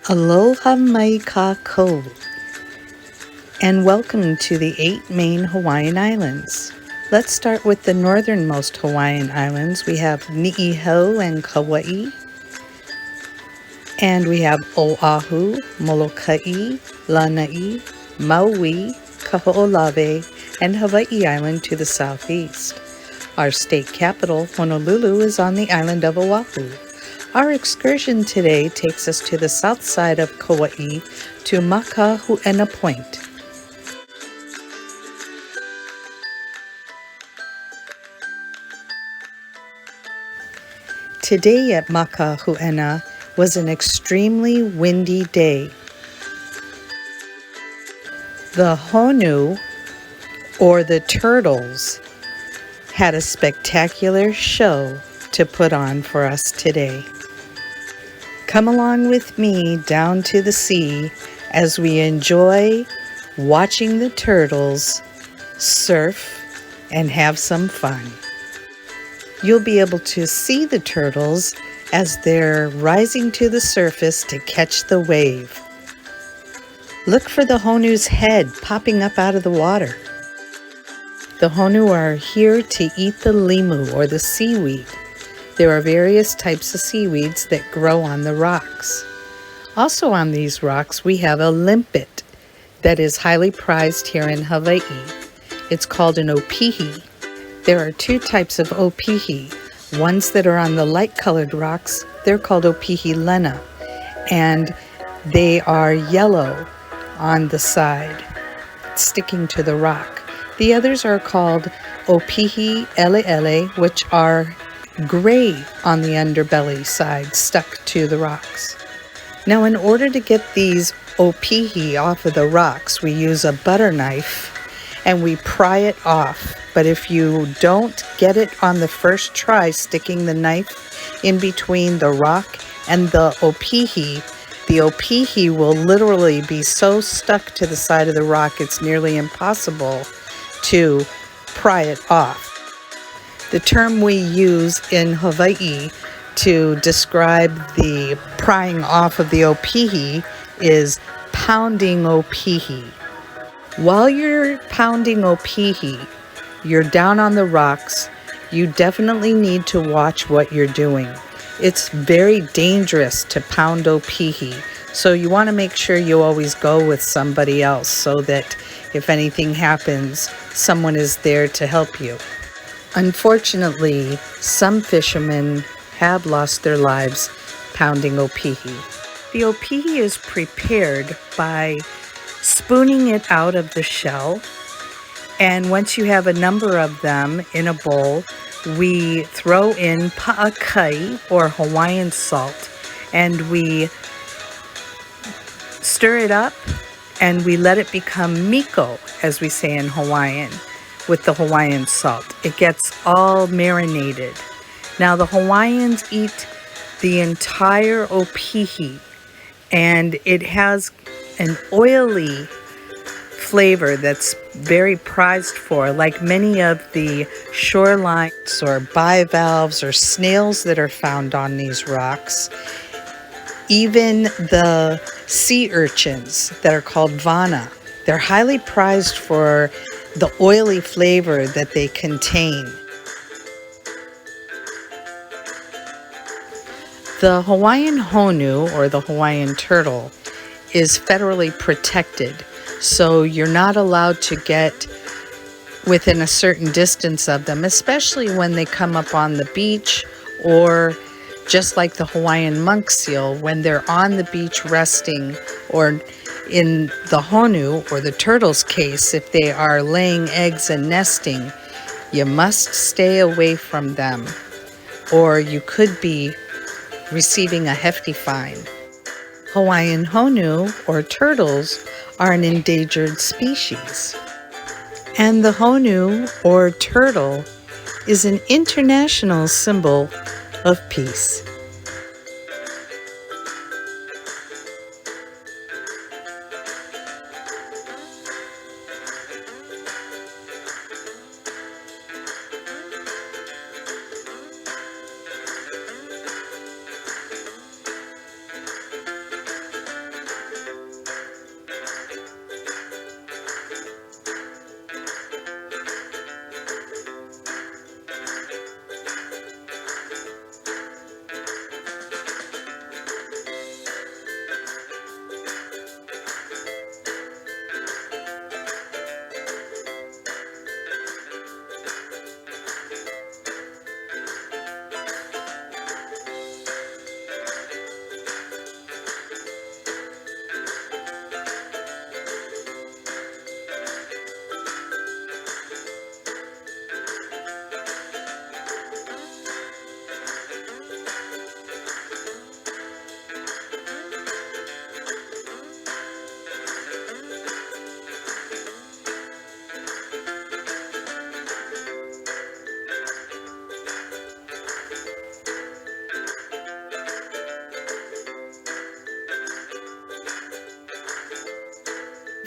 Aloha mai kākou, and welcome to the 8 main Hawaiian islands. Let's start with the northernmost Hawaiian islands. We have Ni'ihau and Kaua'i, and we have Oahu, Molokai, Lanai, Maui, Kaho'olawe, and Hawaii Island to the southeast. Our state capital, Honolulu, is on the island of Oahu. Our excursion today takes us to the south side of Kaua'i to Makahū'Ena Point. Today at Makahū'Ena was an extremely windy day. The HONU, or the turtles, had a spectacular show to put on for us today. Come along with me down to the sea as we enjoy watching the turtles surf and have some fun. You'll be able to see the turtles as they're rising to the surface to catch the wave. Look for the HONU's head popping up out of the water. The HONU are here to eat the limu, or the seaweed. There are various types of seaweeds that grow on the rocks. Also on these rocks, we have a limpet that is highly prized here in Hawaii. It's called an opihi. There are two types of opihi. Ones that are on the light-colored rocks, they're called Opihi-lena, and they are yellow on the side, sticking to the rock. The others are called Opihi-ele-ele, which are gray on the underbelly side, stuck to the rocks. Now, in order to get these opihi off of the rocks, we use a butter knife and we pry it off. But if you don't get it on the first try, sticking the knife in between the rock and the opihi will literally be so stuck to the side of the rock it's nearly impossible to pry it off. The term we use in Hawaii to describe the prying off of the opihi is pounding opihi. While you're pounding opihi, you're down on the rocks, you definitely need to watch what you're doing. It's very dangerous to pound opihi, so you want to make sure you always go with somebody else so that if anything happens, someone is there to help you. Unfortunately, some fishermen have lost their lives pounding opihi. The opihi is prepared by spooning it out of the shell, and once you have a number of them in a bowl, we throw in pa'akai, or Hawaiian salt, and we stir it up and we let it become miko, as we say in Hawaiian, with the Hawaiian salt. It gets all marinated. Now the Hawaiians eat the entire opihi, and it has an oily flavor that's very prized for, like many of the shorelines or bivalves or snails that are found on these rocks. Even the sea urchins that are called vana, they're highly prized for the oily flavor that they contain. The Hawaiian HONU, or the Hawaiian turtle, is federally protected, so you're not allowed to get within a certain distance of them, especially when they come up on the beach, or just like the Hawaiian monk seal, when they're on the beach resting, or in the HONU, or the turtle's case, if they are laying eggs and nesting, you must stay away from them, or you could be receiving a hefty fine. Hawaiian HONU, or turtles, are an endangered species. And the HONU, or turtle, is an international symbol of peace.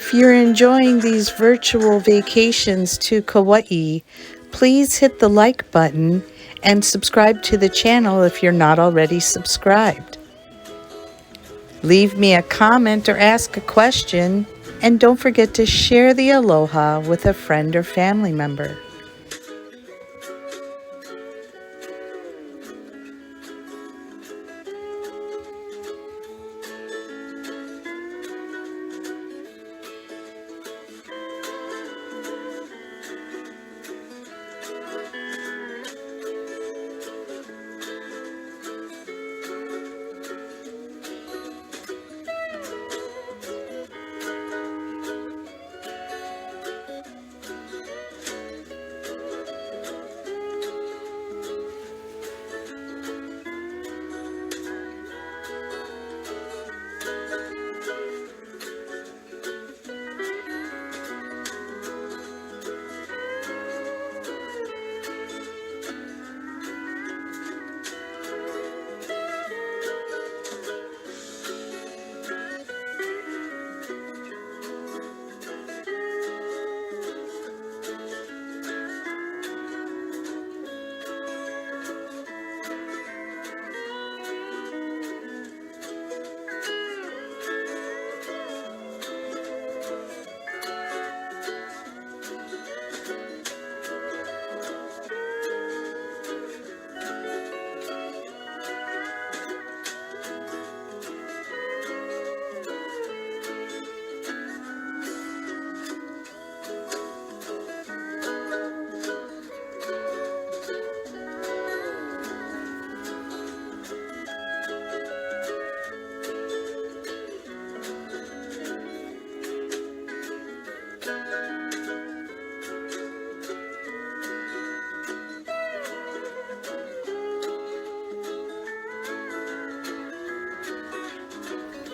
If you're enjoying these virtual vacations to Kauai, please hit the like button and subscribe to the channel if you're not already subscribed. Leave me a comment or ask a question, and don't forget to share the aloha with a friend or family member.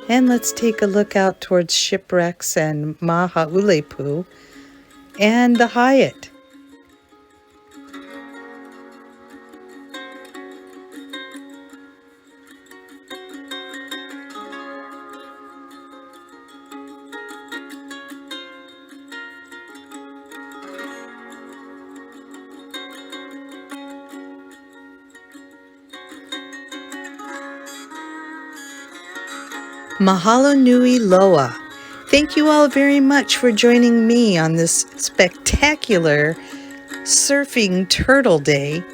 And let's take a look out towards Shipwrecks and Makahū'Ena and the Hyatt. Mahalo nui loa. Thank you all very much for joining me on this spectacular surfing turtle day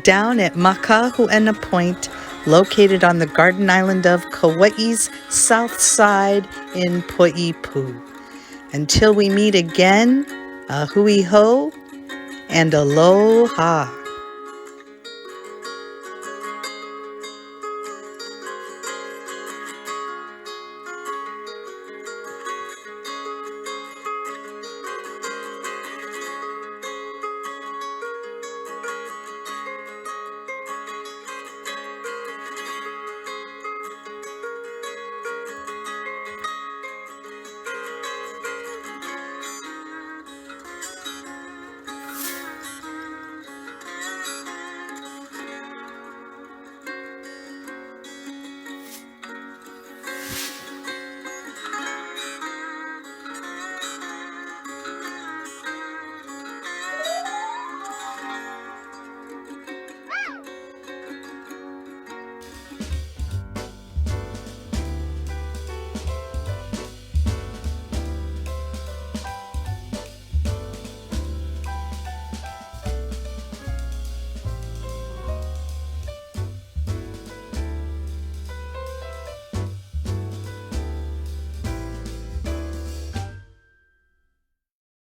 down at Makahū'Ena Point, located on the Garden Island of Kaua'I's south side in Poipu. Until we meet again, a hui ho and aloha.